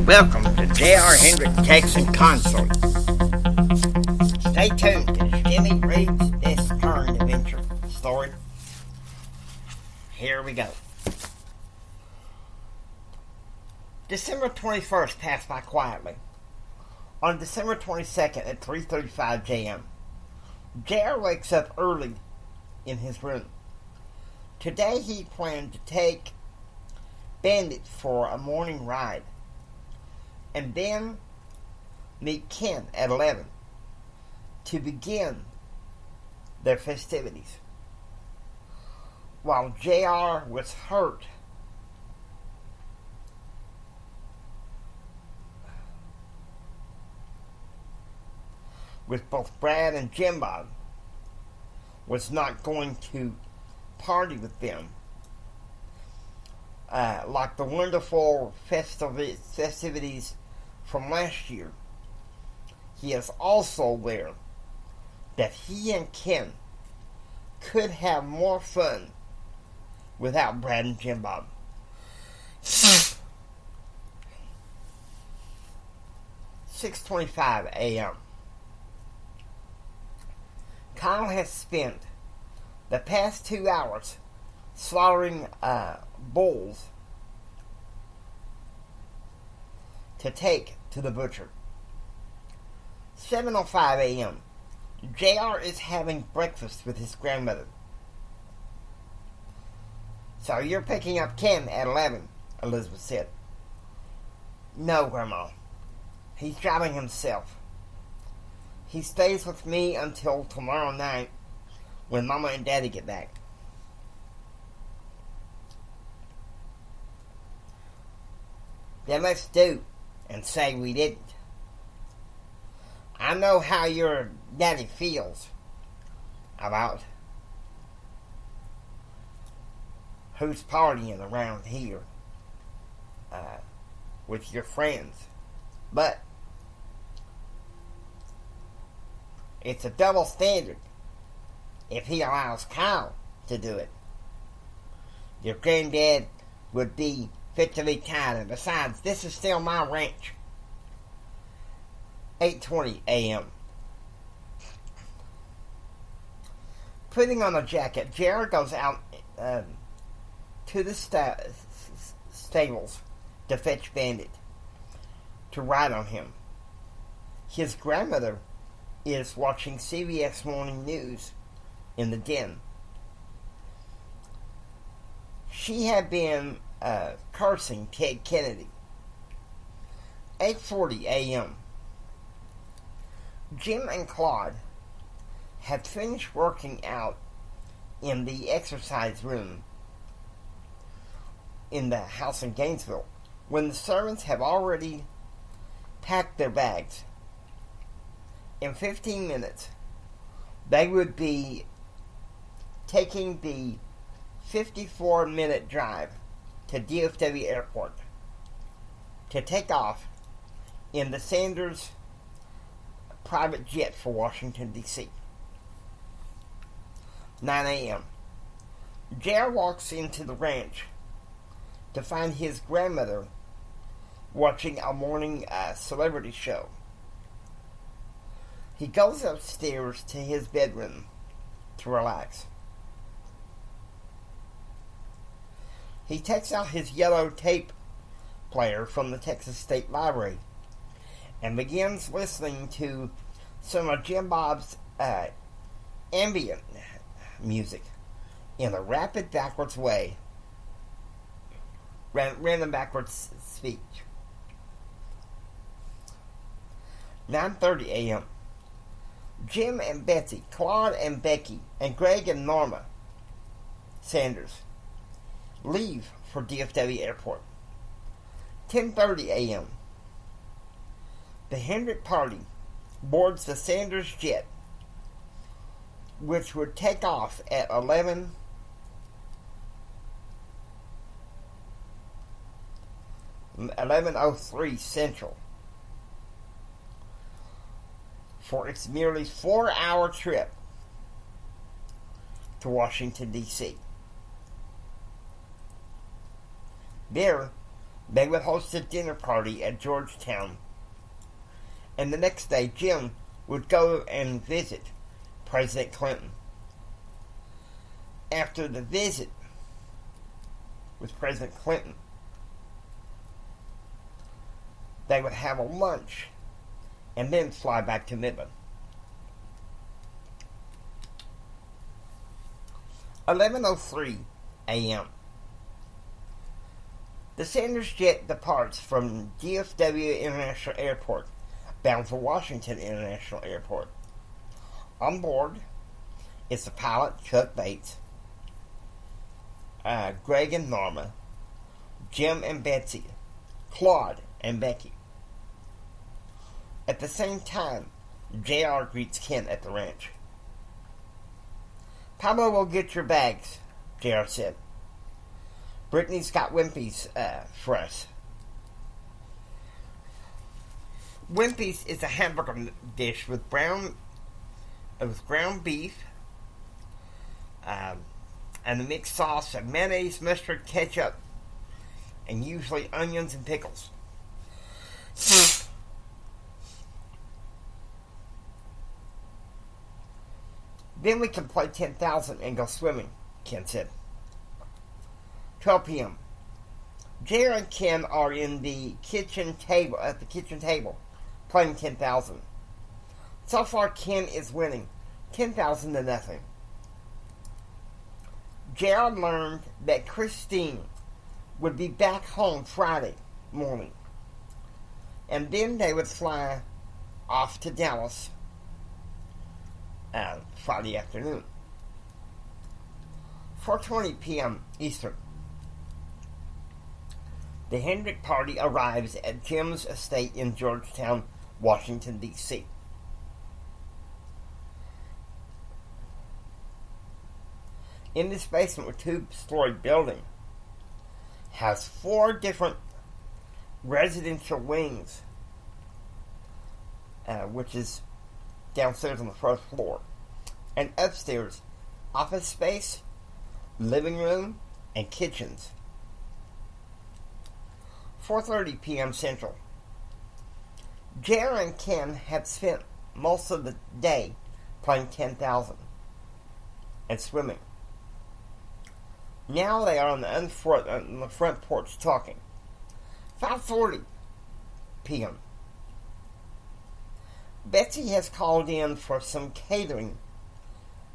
Welcome to J.R. Hendrick Texan Console. Stay tuned as Jimmy reads this current adventure story. Here we go. December 21st passed by quietly. On December 22nd at 3:35 j.m., J.R. wakes up early in his room. Today he planned to take Bandit for a morning ride and then meet Ken at 11 to begin their festivities. While J.R. was hurt with both Brad and Jim Bob was not going to party with them like the wonderful festivities from last year. He is also aware that he and Ken could have more fun without Brad and Jim Bob. 6:25 a.m. Kyle has spent the past 2 hours slaughtering bulls to take to the butcher. 7:05 a.m. J.R. is having breakfast with his grandmother. "So you're picking up Ken at 11, Elizabeth said. "No, Grandma. He's driving himself. He stays with me until tomorrow night when Mama and Daddy get back." "Then let's do and say we didn't. I know how your daddy feels about who's partying around here with your friends, but it's a double standard if he allows Kyle to do it. Your granddad would be fit to be tied, and besides, this is still my ranch." 8:20 a.m. Putting on a jacket, Jared goes out to the stables to fetch Bandit to ride on him. His grandmother is watching CBS Morning News in the den. She had been cursing Ted Kennedy. 8:40 a.m. Jim and Claude had finished working out in the exercise room in the house in Gainesville when the servants have already packed their bags. In 15 minutes, they would be taking the 54-minute drive to DFW Airport to take off in the Sanders private jet for Washington, D.C. 9 a.m. J.R. walks into the ranch to find his grandmother watching a morning celebrity show. He goes upstairs to his bedroom to relax. He takes out his yellow tape player from the Texas State Library and begins listening to some of Jim Bob's ambient music in a rapid backwards way. Random backwards speech. 9:30 a.m. Jim and Betsy, Claude and Becky, and Greg and Norma Sanders leave for DFW Airport. 10:30 a.m. The Hendrick party boards the Sanders jet, which would take off at 11:03 Central for its nearly 4-hour trip to Washington, D.C. There, They would host a dinner party at Georgetown, and the next day Jim would go and visit President Clinton. After the visit with President Clinton, they would have a lunch and then fly back to Midland. 11:03 a.m. The Sanders jet departs from DFW International Airport, bound for Washington International Airport. On board is the pilot, Chuck Bates, Greg and Norma, Jim and Betsy, Claude and Becky. At the same time, JR greets Ken at the ranch. "Pablo will get your bags," JR said. "Brittany's got Wimpy's for us." Wimpy's is a hamburger dish with ground beef and a mixed sauce of mayonnaise, mustard, ketchup, and usually onions and pickles. "Then we can play 10,000 and go swimming," Ken said. 12 p.m. Jerry and Ken are in the kitchen table, playing 10,000. So far, Ken is winning 10,000 to nothing. Gerald learned that Christine would be back home Friday morning, and then they would fly off to Dallas Friday afternoon. 4:20 p.m. Eastern. The Hendrick party arrives at Jim's estate in Georgetown, Washington, D.C. In this basement, with two-story building, has 4 different residential wings, which is downstairs on the first floor, and upstairs, office space, living room, and kitchens. 4:30 p.m. Central. Jerry and Ken had spent most of the day playing 10,000 and swimming. Now they are on the front porch talking. 5:40 p.m. Betsy has called in for some catering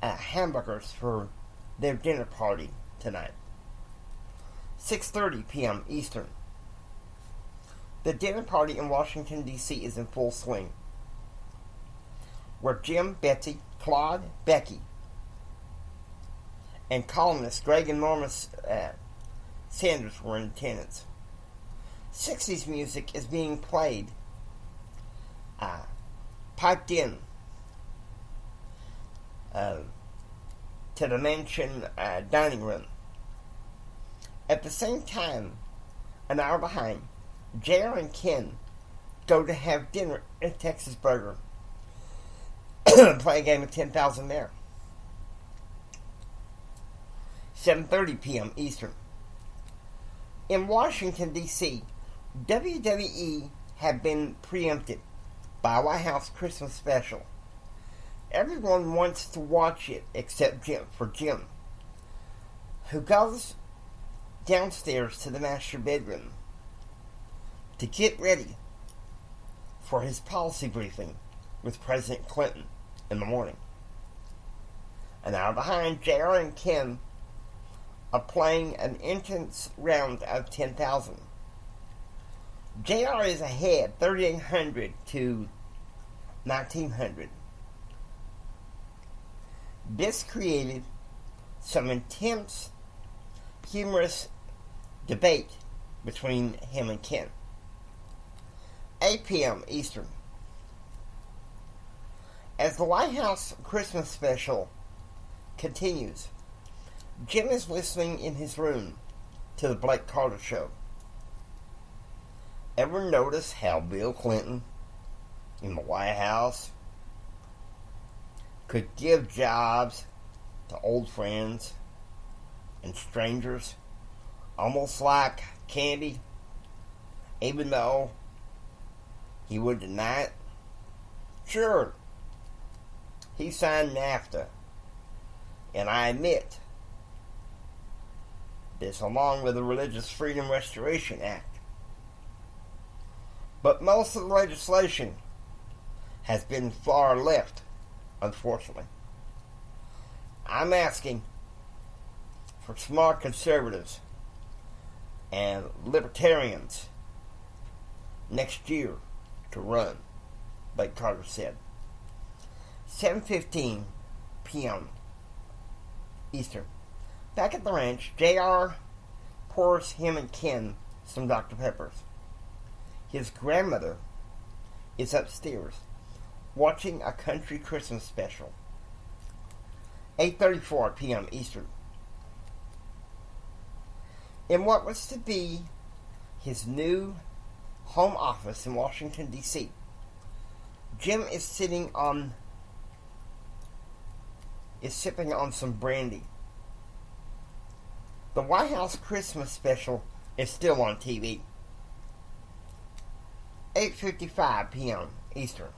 hamburgers for their dinner party tonight. 6:30 p.m. Eastern. The dinner party in Washington, D.C. is in full swing, where Jim, Betsy, Claude, Becky, and columnists Greg and Norma Sanders were in attendance. 60s music is being played, piped in to the mansion dining room. At the same time, an hour behind, JR and Ken go to have dinner at Texas Burger. Play a game of 10,000 there. 7:30 p.m. Eastern. In Washington, D.C., WWE had been preempted by a White House Christmas special. Everyone wants to watch it except Jim, who goes downstairs to the master bedroom to get ready for his policy briefing with President Clinton in the morning. An hour behind, JR and Ken are playing an entrance round of 10,000. JR is ahead 3,800 to 1,900. This created some intense, humorous debate between him and Ken. 8 p.m. Eastern. As the White House Christmas special continues, Jim is listening in his room to the Blake Carter show. Ever notice how Bill Clinton in the White House could give jobs to old friends and strangers almost like candy even though he would deny it. Sure, he signed NAFTA, and I admit this along with the Religious Freedom Restoration Act. But most of the legislation has been far left, unfortunately. I'm asking for smart conservatives and libertarians next year to run, like Carter said. 7:15 p.m. Eastern. Back at the ranch, JR pours him and Ken some Dr. Peppers. His grandmother is upstairs watching a country Christmas special. 8:34 p.m. Eastern. In what was to be his new home office in Washington, D.C., Jim is sipping on some brandy. The White House Christmas special is still on TV. 8:55 p.m. Eastern.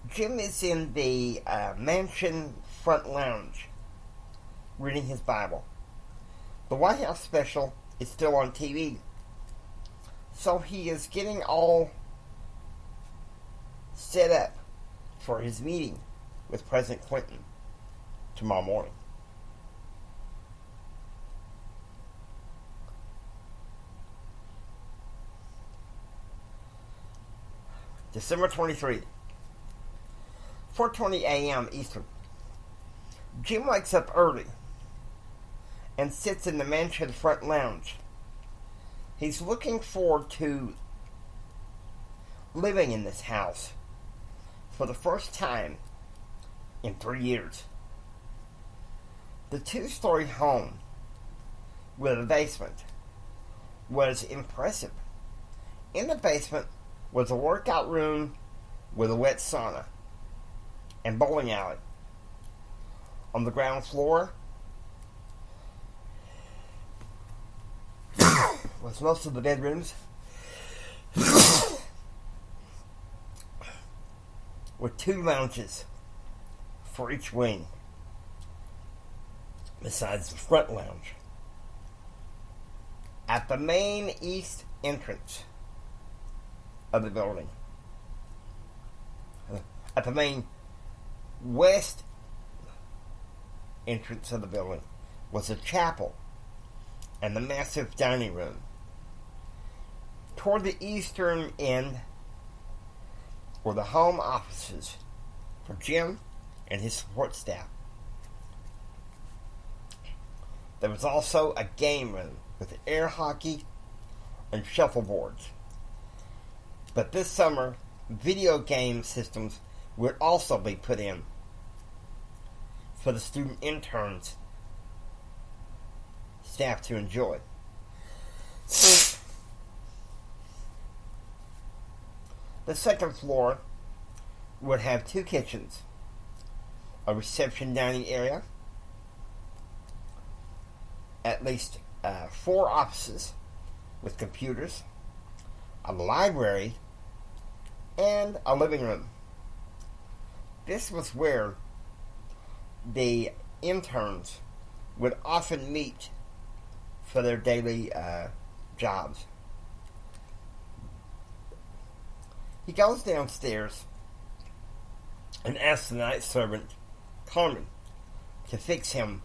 Jim is in the mansion front lounge reading his Bible. The White House special is still on TV. So he is getting all set up for his meeting with President Clinton tomorrow morning. December 23, 4:20 a.m. Eastern. Jim wakes up early and sits in the mansion front lounge. He's looking forward to living in this house for the first time in 3 years. The 2-story home with a basement was impressive. In the basement was a workout room with a wet sauna and bowling alley. On the ground floor was most of the bedrooms with 2 lounges for each wing, besides the front lounge. At the main east entrance of the building, at the main west entrance of the building, was a chapel and the massive dining room. Toward the eastern end were the home offices for Jim and his support staff. There was also a game room with air hockey and shuffleboards. But this summer, video game systems would also be put in for the student interns staff to enjoy. The second floor would have 2 kitchens, a reception dining area, at least 4 offices with computers, a library, and a living room. This was where the interns would often meet for their daily jobs. He goes downstairs and asks the night servant, Carmen, to fix him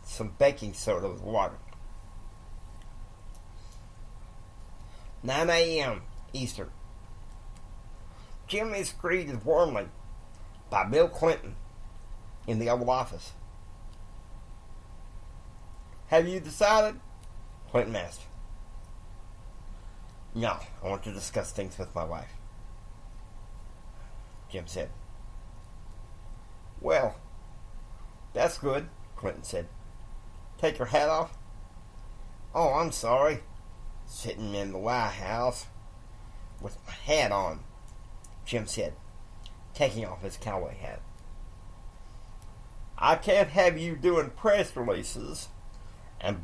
some baking soda with water. 9 a.m. Eastern. Jim is greeted warmly by Bill Clinton in the Oval Office. Have you decided? Clinton asked. No, I want to discuss things with my wife, Jim said. Well, that's good, Clinton said. Take your hat off? Oh, I'm sorry. Sitting in the White House with my hat on, Jim said, taking off his cowboy hat. I can't have you doing press releases and